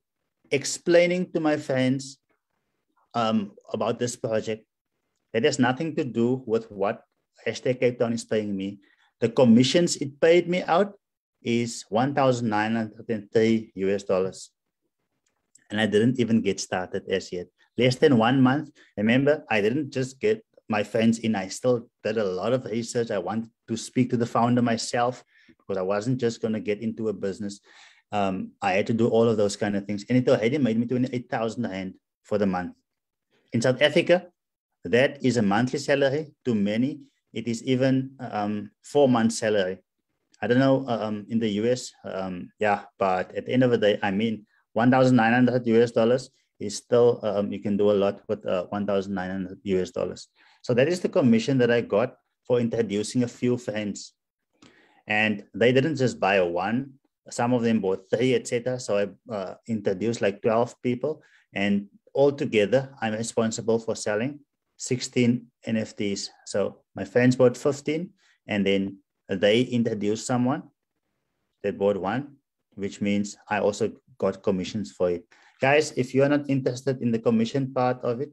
explaining to my friends about this project, that has nothing to do with what Hashtag Cape Town is paying me. The commissions it paid me out is $1,903. And I didn't even get started as yet. Less than 1 month. Remember, I didn't just get my friends in. I still did a lot of research. I wanted to speak to the founder myself, because I wasn't just going to get into a business. I had to do all of those kind of things. And it already made me 28,000 Rand for the month. In South Africa, that is a monthly salary. To many, it is even 4 months salary. I don't know in the US, but at the end of the day, I mean, $1,900 is still, you can do a lot with $1,900. So that is the commission that I got for introducing a few friends. And they didn't just buy one, some of them bought 3, etc. So I introduced like 12 people, and altogether, I'm responsible for selling 16 NFTs. So my friends bought 15, and then they introduced someone that bought 1, which means I also got commissions for it. Guys, if you're not interested in the commission part of it,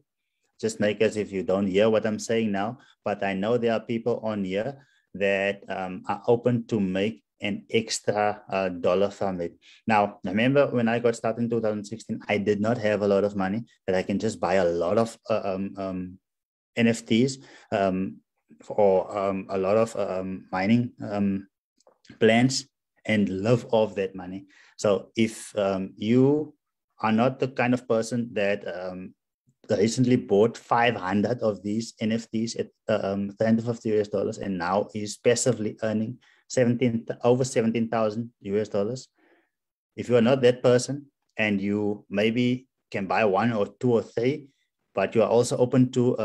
just make as if you don't hear what I'm saying now. But I know there are people on here that are open to make an extra dollar from it. Now, remember when I got started in 2016, I did not have a lot of money that I can just buy a lot of NFTs or a lot of mining plans and live off that money. So if you are not the kind of person that recently bought 500 of these NFTs at $350 and now is passively earning over $17,000. If you are not that person and you maybe can buy 1 or 2 or 3, but you are also open to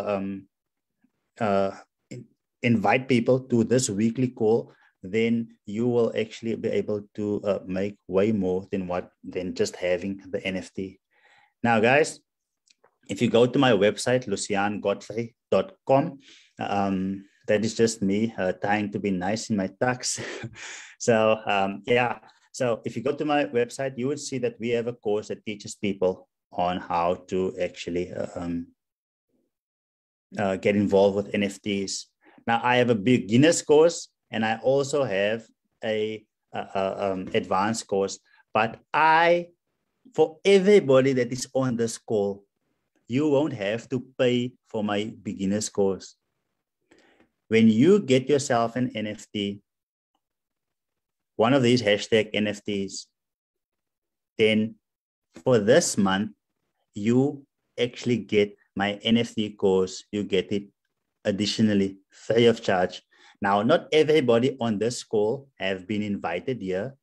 invite people to this weekly call, then you will actually be able to make way more than just having the NFT. Now, guys, if you go to my website, luciangodfrey.com, that is just me trying to be nice in my tax. So so if you go to my website, you would see that we have a course that teaches people on how to actually get involved with NFTs. Now, I have a beginner's course, and I also have a advanced course. But for everybody that is on this call, you won't have to pay for my beginner's course. When you get yourself an NFT, one of these hashtag NFTs, then for this month, you actually get my NFT course. You get it additionally free of charge. Now, not everybody on this call have been invited here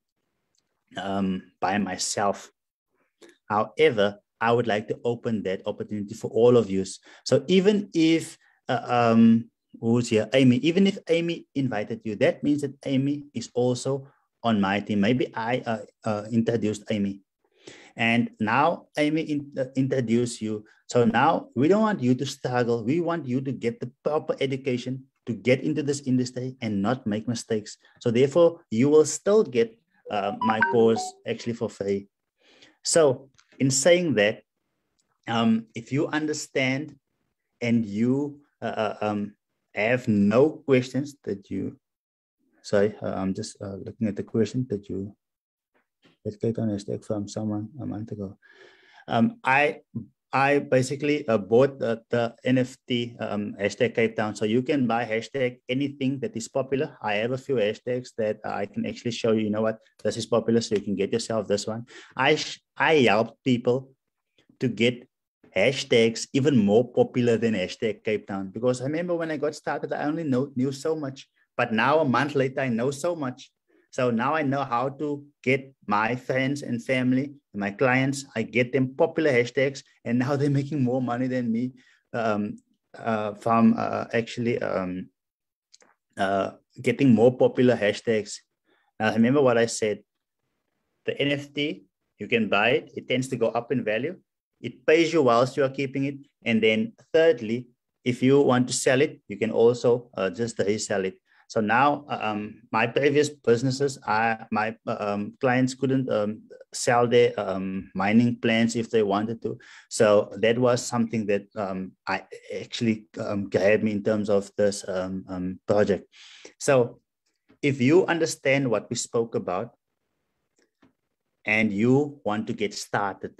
by myself. However, I would like to open that opportunity for all of you. So even if, who's here? Amy. Even if Amy invited you, that means that Amy is also on my team. Maybe I introduced Amy. And now Amy introduced you. So now we don't want you to struggle. We want you to get the proper education to get into this industry and not make mistakes. So therefore, you will still get my course actually for free. So in saying that, if you understand and you have no questions that you, sorry, I'm just looking at the question that you, let's get on a stack from someone a month ago. I I basically bought the NFT hashtag Cape Town. So you can buy hashtag anything that is popular. I have a few hashtags that I can actually show you. You know what? This is popular, so you can get yourself this one. I help people to get hashtags even more popular than hashtag Cape Town, because I remember when I got started, I only knew so much, but now a month later, I know so much. So now I know how to get my friends and family, my clients, I get them popular hashtags, and now they're making more money than me from actually getting more popular hashtags. Now, remember what I said, the NFT, you can buy it. It tends to go up in value. It pays you whilst you are keeping it. And then thirdly, if you want to sell it, you can also just resell it. So now my previous businesses, my clients couldn't sell their mining plans if they wanted to. So that was something that I actually grabbed me in terms of this project. So if you understand what we spoke about and you want to get started,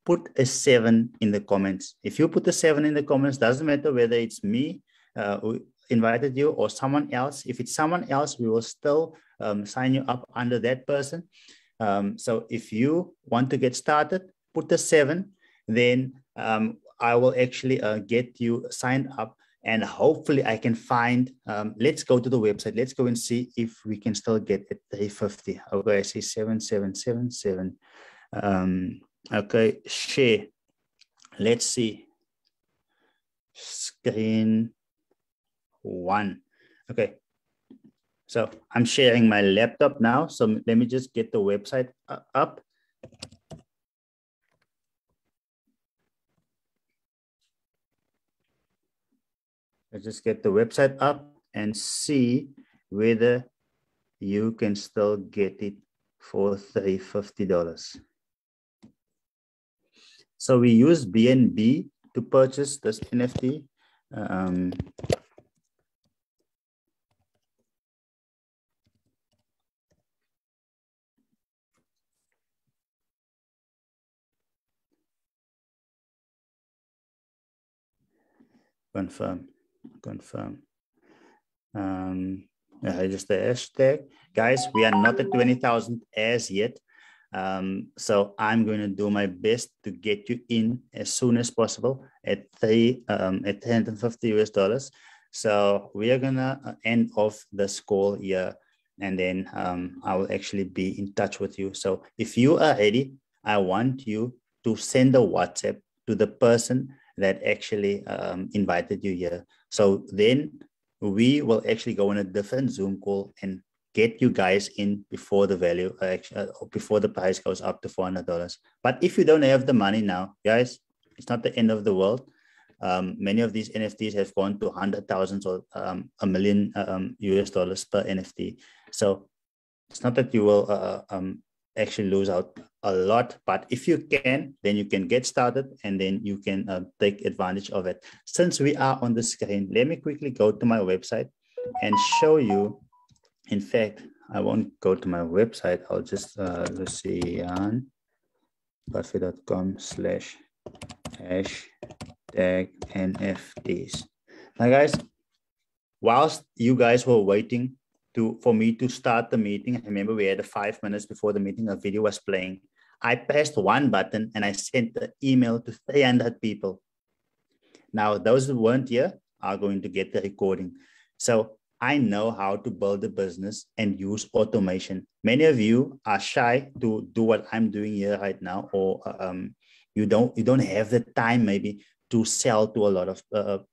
put a 7 in the comments. If you put a 7 in the comments, doesn't matter whether it's me who invited you or someone else. If it's someone else, we will still sign you up under that person. So if you want to get started, put a 7, then I will actually get you signed up, and hopefully I can find, let's go to the website. Let's go and see if we can still get it 350. Okay, I see 7777. Okay, share. Let's see. Screen 1. Okay. So I'm sharing my laptop now. So let me just get the website up. Let's just get the website up and see whether you can still get it for $350. So we use BNB to purchase this NFT. Confirm. Just the hashtag. Guys, we are not at 20,000 as yet. So I'm going to do my best to get you in as soon as possible at $350. So we are gonna end off this call here, and then I will actually be in touch with you. So if you are ready, I want you to send a WhatsApp to the person that actually invited you here. So then we will actually go on a different Zoom call and get you guys in before the value, before the price goes up to $400. But if you don't have the money now, guys, it's not the end of the world. Many of these NFTs have gone to 100,000 or $1 million US dollars per NFT. So it's not that you will actually lose out a lot, but if you can, then you can get started and then you can take advantage of it. Since we are on the screen, let me quickly go to my website and show you. In fact, I won't go to my website. I'll just lucianbuffet.com/hashtag NFTs. Now, guys, whilst you guys were waiting for me to start the meeting, remember we had 5 minutes before the meeting, a video was playing. I pressed one button and I sent the email to 300 people. Now, those who weren't here are going to get the recording. So I know how to build a business and use automation. Many of you are shy to do what I'm doing here right now, or you don't have the time maybe to sell to a lot of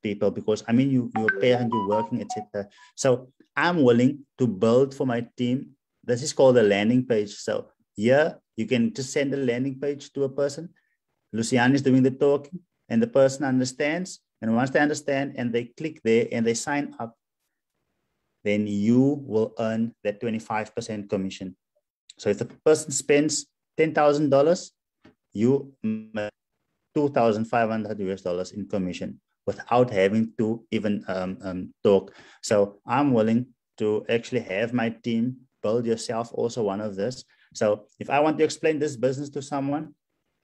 people, because I mean you're a parent, you're working, etc. So I'm willing to build for my team. This is called a landing page. So here you can just send a landing page to a person. Lucian is doing the talking, and the person understands. And once they understand and they click there and they sign up, then you will earn that 25% commission. So if the person spends $10,000, you make $2,500 US dollars in commission without having to even talk. So I'm willing to actually have my team build yourself also one of this. So if I want to explain this business to someone,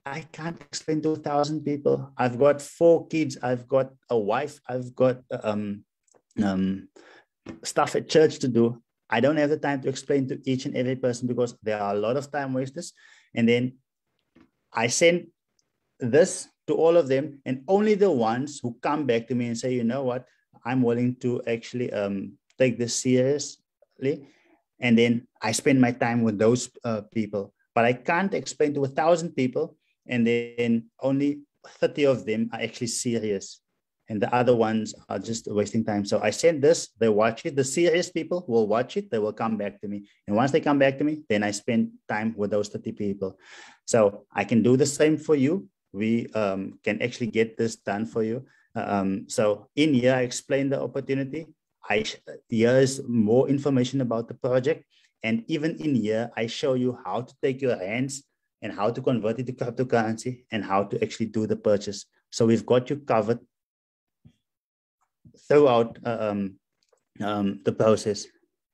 I can't explain to 1,000 people. I've got 4 kids. I've got a wife. I've got stuff at church to do. I don't have the time to explain to each and every person because there are a lot of time wasters. And then I send this to all of them, and only the ones who come back to me and say, you know what, I'm willing to actually take this seriously. And then I spend my time with those people. But I can't explain to 1,000 people, and then only 30 of them are actually serious. And the other ones are just wasting time. So I send this, they watch it. The serious people will watch it. They will come back to me. And once they come back to me, then I spend time with those 30 people. So I can do the same for you. We can actually get this done for you. So in here, I explain the opportunity. Here is more information about the project. And even in here, I show you how to take your hands and how to convert it to cryptocurrency and how to actually do the purchase. So we've got you covered throughout the process.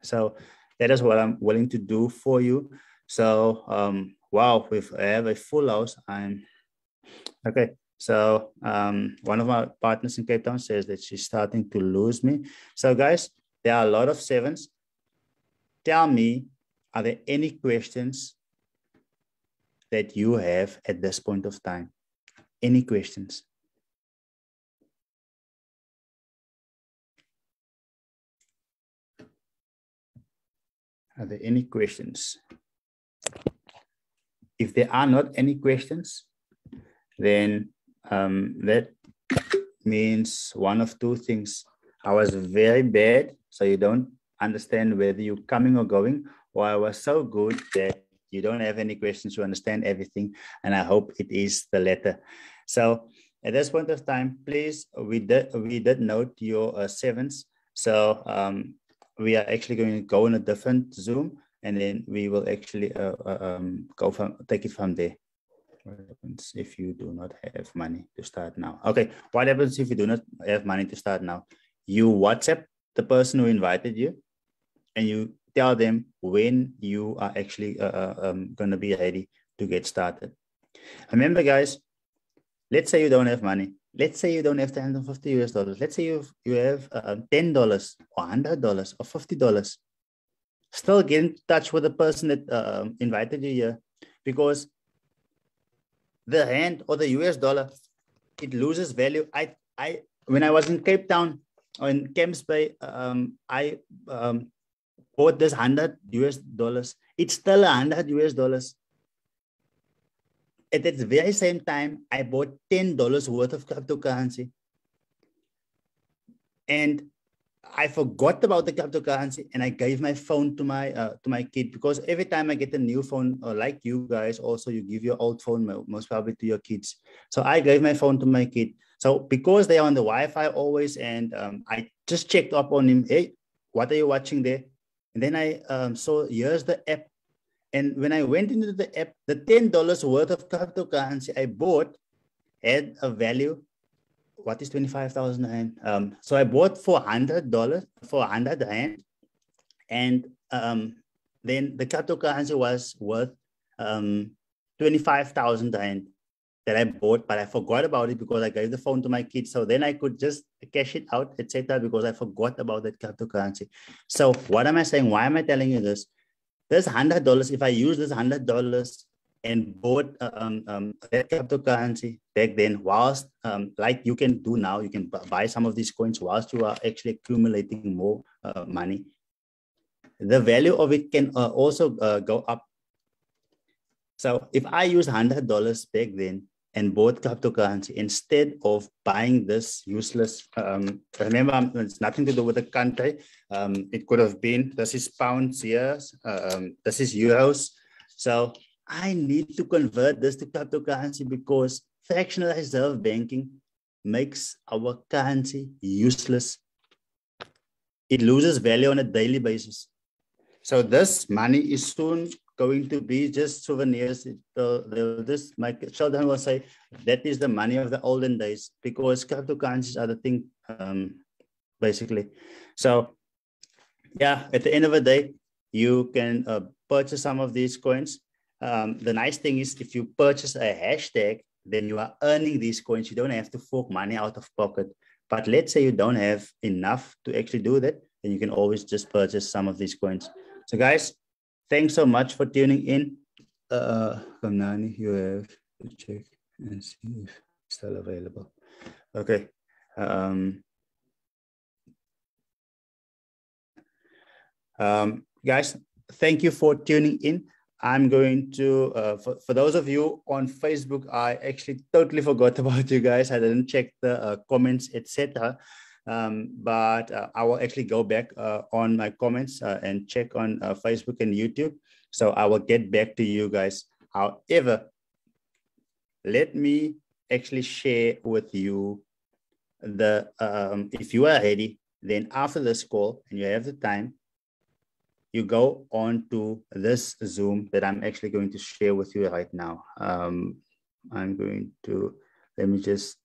So that is what I'm willing to do for you. So wow, we have a full house. Okay. So one of my partners in Cape Town says that she's starting to lose me. So guys, there are a lot of 7s. Tell me, are there any questions that you have at this point of time? Any questions? Are there any questions? If there are not any questions, then that means one of 2 things. I was very bad, so you don't understand whether you're coming or going, or I was so good that you don't have any questions to understand everything, and I hope it is the latter. So at this point of time, please, we did note your 7s. So we are actually going to go in a different Zoom, and then we will actually take it from there. What happens if you do not have money to start now? Okay, what happens if you do not have money to start now? You WhatsApp the person who invited you, and you tell them when you are actually going to be ready to get started. Remember, guys, let's say you don't have money. Let's say you don't have $350. Let's say you have $10 or $100 or $50. Still get in touch with the person that invited you here, because the rand or the US dollar, it loses value. When I was in Cape Town or in Camps Bay, I bought this $100. It's still $100. At that very same time, I bought $10 worth of cryptocurrency. And I forgot about the cryptocurrency, and I gave my phone to my kid, because every time I get a new phone, or like you guys also, you give your old phone most probably to your kids. So I gave my phone to my kid. So because they are on the Wi-Fi always, and I just checked up on him. Hey, what are you watching there? And then I saw, here's the app. And when I went into the app, the $10 worth of cryptocurrency I bought had a value. What is 25,000 rand? So I bought for $100, for 100 rand. And then the cryptocurrency was worth 25,000 rand that I bought, but I forgot about it because I gave the phone to my kids. So then I could just cash it out, etc., because I forgot about that cryptocurrency. So what am I saying? Why am I telling you this? This $100, if I use this $100 and bought that cryptocurrency back then, whilst like you can do now, you can buy some of these coins whilst you are actually accumulating more money. The value of it can also go up. So if I use $100 back then and bought cryptocurrency instead of buying this useless, remember, it's nothing to do with the country. It could have been, this is pounds here, this is euros. So I need to convert this to cryptocurrency because fractional reserve banking makes our currency useless. It loses value on a daily basis. So this money is soon going to be just souvenirs. My children will say that is the money of the olden days, because cryptocurrencies are the thing, basically. So yeah, at the end of the day, you can purchase some of these coins. The nice thing is if you purchase a hashtag, then you are earning these coins. You don't have to fork money out of pocket. But let's say you don't have enough to actually do that, then you can always just purchase some of these coins. So guys, thanks so much for tuning in. Kamnani, you have to check and see if it's still available. Okay. Guys, thank you for tuning in. I'm going to, for those of you on Facebook, I actually totally forgot about you guys. I didn't check the comments, etc. But I will actually go back on my comments and check on Facebook and YouTube. So I will get back to you guys. However, let me actually share with you the, if you are ready, then after this call and you have the time, you go on to this Zoom that I'm actually going to share with you right now. I'm going to, let me just